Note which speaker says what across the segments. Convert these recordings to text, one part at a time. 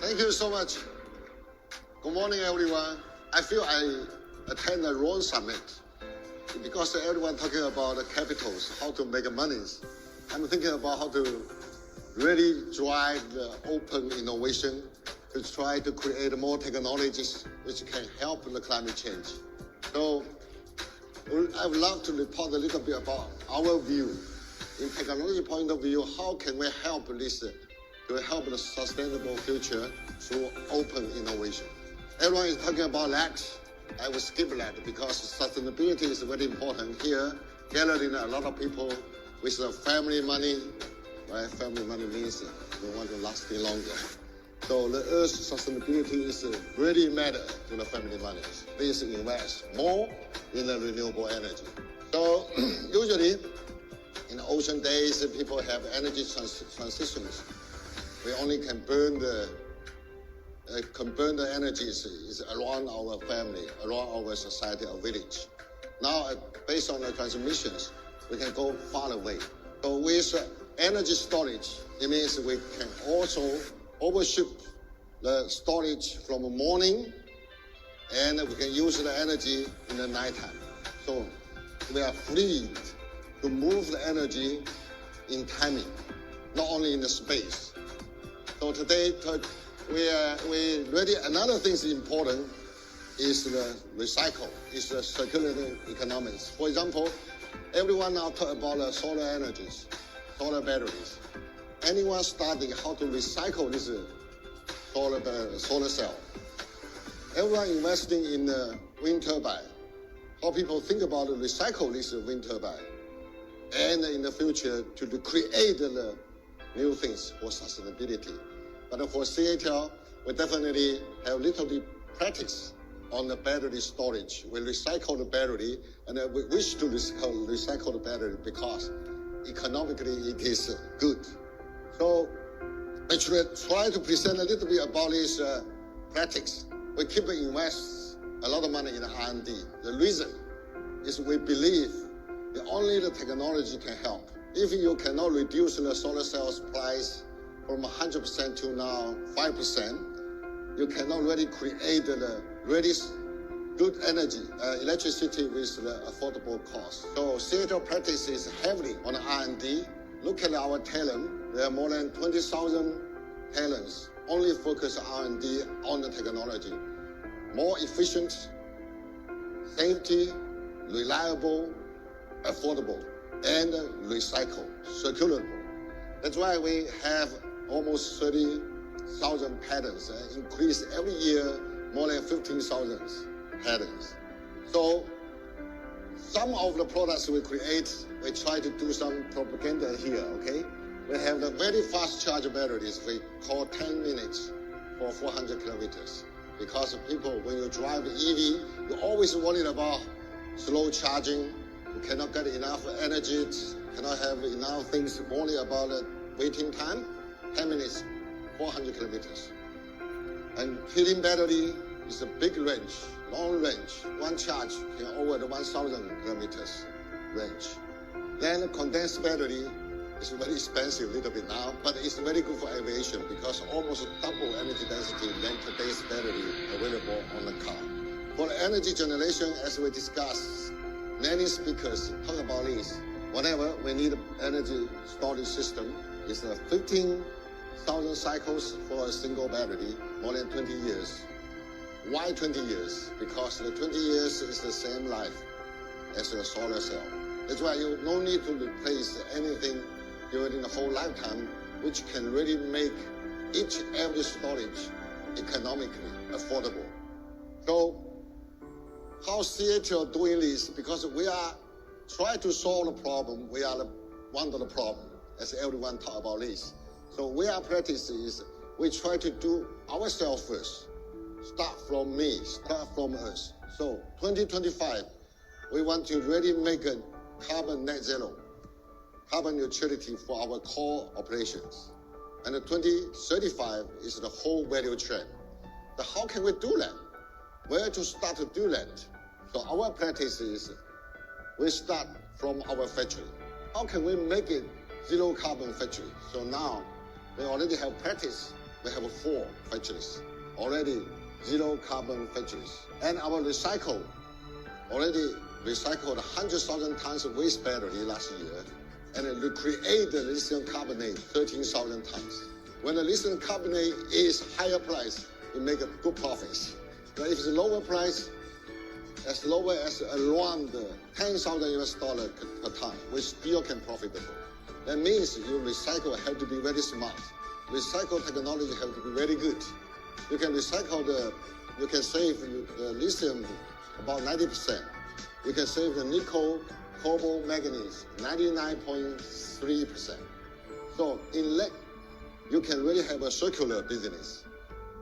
Speaker 1: Thank you so much. Good morning, everyone. I feel I attend the wrong summit because everyone talking about the capitals, how to make money. I'm thinking about how to really drive the open innovation to try to create more technologies which can help the climate change. So I would love to report a little bit about our view. In technology point of view, how can we help this to help the sustainable future through open innovation? Everyone is talking about that. I will skip that because sustainability is very important here. Gathering a lot of people with family money, right? Family money means we want to last longer. So the Earth's sustainability is really matter to the family money. Please invest more in the renewable energy. So usually in ocean days, people have energy transitions. We only can burn the energies is around our family, around our society or village. Now, based on the transmissions, we can go far away. So with energy storage, it means we can also overshoot the storage from morning, and we can use the energy in the nighttime. So we are free to move the energy in timing, not only in the space. So today, we ready. Another thing is important is the recycle, is the circular economics. For example, everyone now talk about the solar energies, solar batteries. Anyone studying how to recycle this solar cell? Everyone investing in the wind turbine. How people think about recycle this wind turbine, and in the future to create the new things for sustainability. But for Catl, we definitely have little bit practice on the battery storage. We recycle the battery, and we wish to recycle the battery because economically it is good. So I should try to present a little bit about this practice. We keep invest a lot of money in R&D. The reason is we believe that only the technology can help. If you cannot reduce the solar cells price from 100% to now 5%, you cannot really create the really good energy, electricity with the affordable cost. So Catl practices heavily on R&D. Look at our talent. There are more than 20,000 talents only focus R&D on the technology. More efficient, safety, reliable, affordable, and recycle, circular. That's why we have almost 30,000 patents, increase every year more than 15,000 patents. So some of the products we create, we try to do some propaganda here, okay? We have the very fast charge batteries, we call 10 minutes for 400 kilometers. Because people, when you drive EV, you're always worried about slow charging, you cannot get enough energy, cannot have enough things, worry about waiting time. 10 minutes, 400 kilometers. And filling battery is a big range, long range. One charge can over the 1,000 kilometers range. Then condensed battery is very expensive a little bit now, but it's very good for aviation because almost double energy density than today's battery available on the car. For the energy generation, as we discussed, many speakers talk about this. Whenever we need energy storage system, it's 15,000 cycles for a single battery, more than 20 years. Why 20 years? Because the 20 years is the same life as a solar cell. That's why you no need to replace anything during the whole lifetime, which can really make each every storage economically affordable. So how Catl doing this? Because we are trying to solve the problem. We are one of the problem, as everyone talk about this. So we are practicing is we try to do ourselves first. Start from me, start from us. So 2025, we want to really make a carbon net zero, carbon neutrality for our core operations. And 2035 is the whole value chain. So how can we do that? Where to start to do that? So our practice is we start from our factory. How can we make it zero carbon factory? So now we already have practice we have 4 factories, already zero carbon factories. And our recycle already recycled 100,000 tons of waste battery last year, and recreate the lithium carbonate 13,000 tons. When the lithium carbonate is higher price, we make a good profits. But if it's lower price, as lower as around 10,000 US dollar per ton, we still can profitable. That means your recycle have to be very smart. Recycle technology have to be very good. You can recycle you can save the lithium about 90%. You can save the nickel, cobalt, manganese 99.3%. So in that, you can really have a circular business.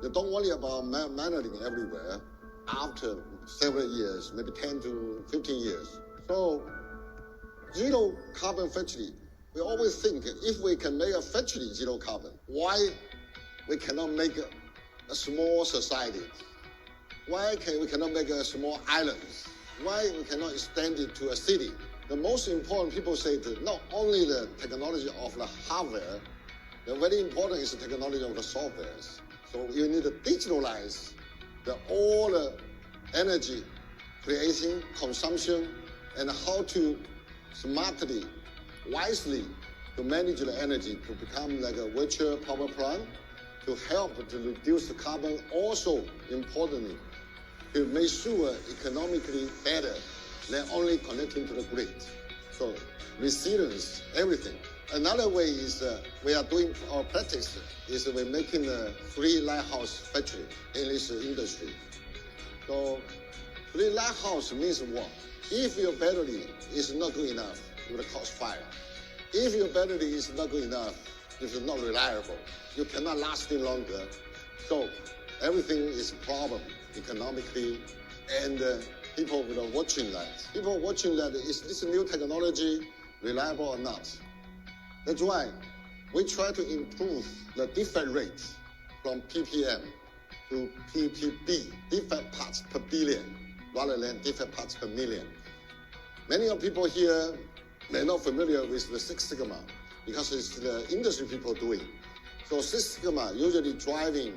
Speaker 1: You don't worry about managing everywhere after several years, maybe 10 to 15 years. So zero carbon factory, we always think if we can make a factory zero carbon, why we cannot make a small society? Why we cannot make a small island? Why we cannot extend it to a city? The most important, people say that not only the technology of the hardware, the very important is the technology of the softwares. So you need to digitalize all the energy creation, consumption, and how to smartly, wisely to manage the energy to become like a virtual power plant, to help to reduce the carbon, also importantly, to make sure economically better than only connecting to the grid. So resilience, everything. Another way is we are doing our practice is we're making a 3 lighthouse factory in this industry. So 3 lighthouse means what? If your battery is not good enough, it will cause fire. If your battery is not good enough, it's not reliable. You cannot last it longer. So everything is a problem economically, and people are watching that. People watching that, is this new technology reliable or not? That's why we try to improve the defect rate from ppm to ppb, defect parts per billion, rather than defect parts per million. Many of people here may not familiar with the Six Sigma because it's the industry people doing. So Six Sigma usually driving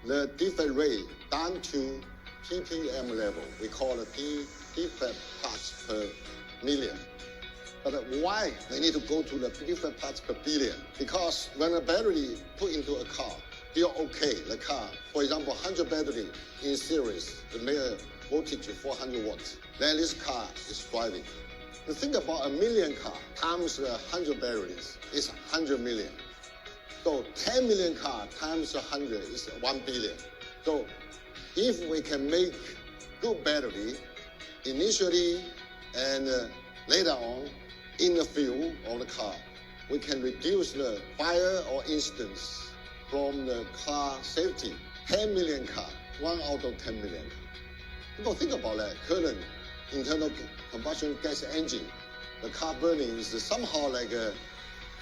Speaker 1: the defect rate down to ppm level. We call it defect parts per million. But why they need to go to the defect parts per billion? Because when a battery put into a car, still okay, the car, for example, 100 battery in series, the mere voltage 400 watts, then this car is driving. You think about a million car times 100 batteries is 100 million. So 10 million car times 100 is 1 billion. So if we can make good battery initially and later on in the field of the car, we can reduce the fire or incidents from the car safety. 10 million car, 1 out of 10 million car. People think about that. Current internal combustion gas engine, the car burning is somehow like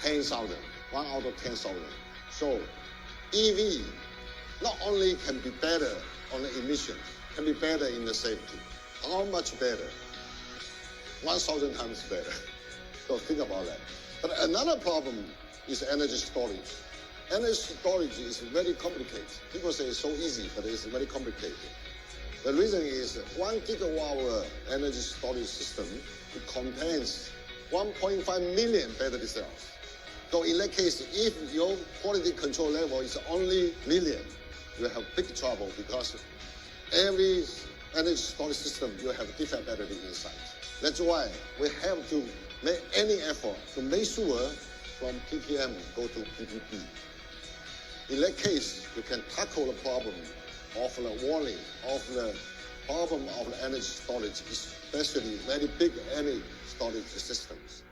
Speaker 1: 10,000, 1 out of 10,000. So EV not only can be better on the emissions, can be better in the safety. How much better? 1,000 times better. So think about that. But another problem is energy storage. Energy storage is very complicated. People say it's so easy, but it's very complicated. The reason is 1 gigawatt energy storage system, it contains 1.5 million battery cells. So in that case, if your quality control level is only million, you have big trouble because every energy storage system, you have different battery inside. That's why we have to make any effort to make sure from ppm go to ppb. In that case, you can tackle the problem of the warning, of the problem of the energy storage, especially very big energy storage systems.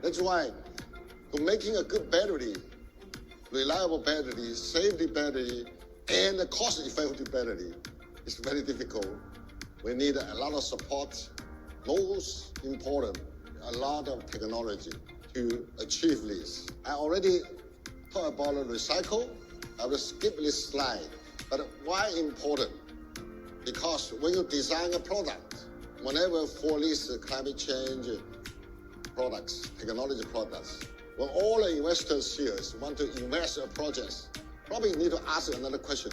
Speaker 1: That's why to making a good battery, reliable battery, safety battery, and a cost-effective battery is very difficult. We need a lot of support. Most important, a lot of technology to achieve this. I already talked about the recycle. I will skip this slide. But why important? Because when you design a product, whenever for these climate change products, technology products, when all the investors here want to invest in projects, probably need to ask another question.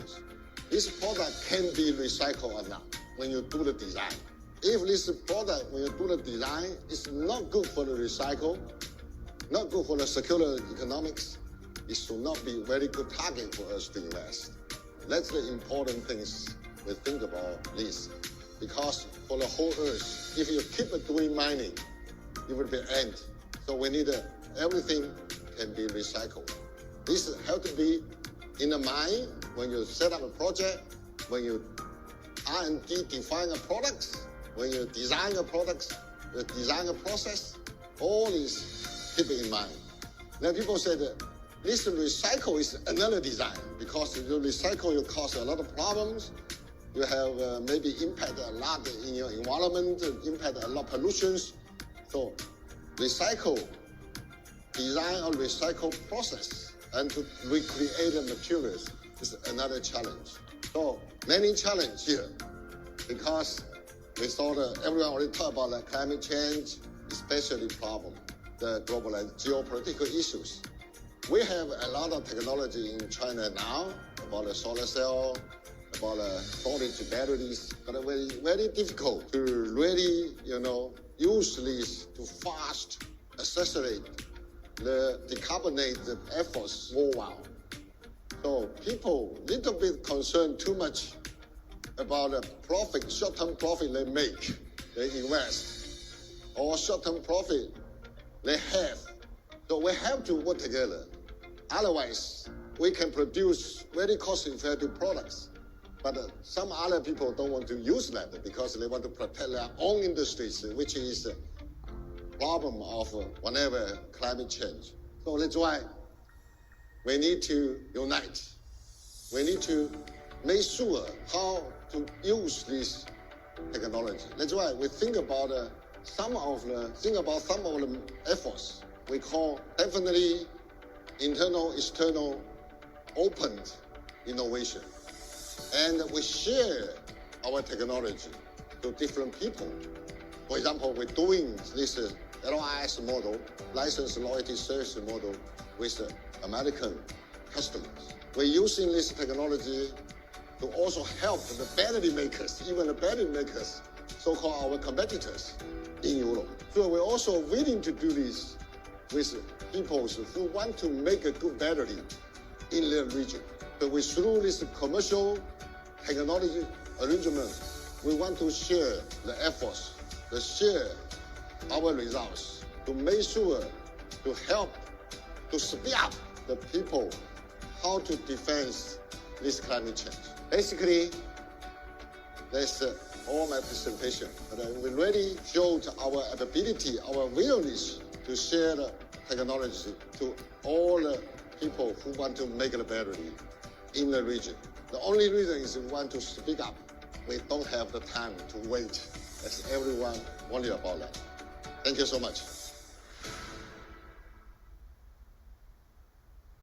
Speaker 1: This product can be recycled or not when you do the design. If this product, when you do the design, is not good for the recycle, not good for the circular economics, it should not be a very good target for us to invest. That's the important things we think about this. Because for the whole earth, if you keep doing mining, it will be end. So we need everything can be recycled. This has to be in the mind when you set up a project, when you R&D define a product, when you design a product, you design a process, all this keep it in mind. Then people say that this recycle is another design because you recycle, you cause a lot of problems. You have maybe impact a lot in your environment, impact a lot of pollutions. So recycle, design a recycle process and to recreate the materials is another challenge. So many challenges here because we saw everyone already talked about the climate change, especially problem, the global and geopolitical issues. We have a lot of technology in China now about the solar cell, about storage batteries, but it's very, very difficult to really, use these to fast accelerate decarbonate the efforts worldwide. So people little bit concerned too much about the profit, short-term profit they make, they invest, or short-term profit they have. So we have to work together. Otherwise, we can produce very cost-effective products. But some other people don't want to use that because they want to protect their own industries, which is a problem of whatever climate change. So that's why we need to unite. We need to make sure how to use this technology. That's why we think about some of the efforts we call definitely internal, external, open innovation. And we share our technology to different people. For example, we're doing this LIS model, license loyalty service model with American customers. We're using this technology to also help the battery makers, even the battery makers, so-called our competitors in Europe. So we're also willing to do this with people who want to make a good battery in their region. So we, through this commercial technology arrangement, we want to share the efforts, to share our results, to make sure, to help, to speed up the people how to defend this climate change. Basically, that's all my presentation. But we really showed our ability, our willingness to share the technology to all the people who want to make the battery in the region. The only reason is we want to speak up. We don't have the time to wait, as everyone wondered about that. Thank you so much.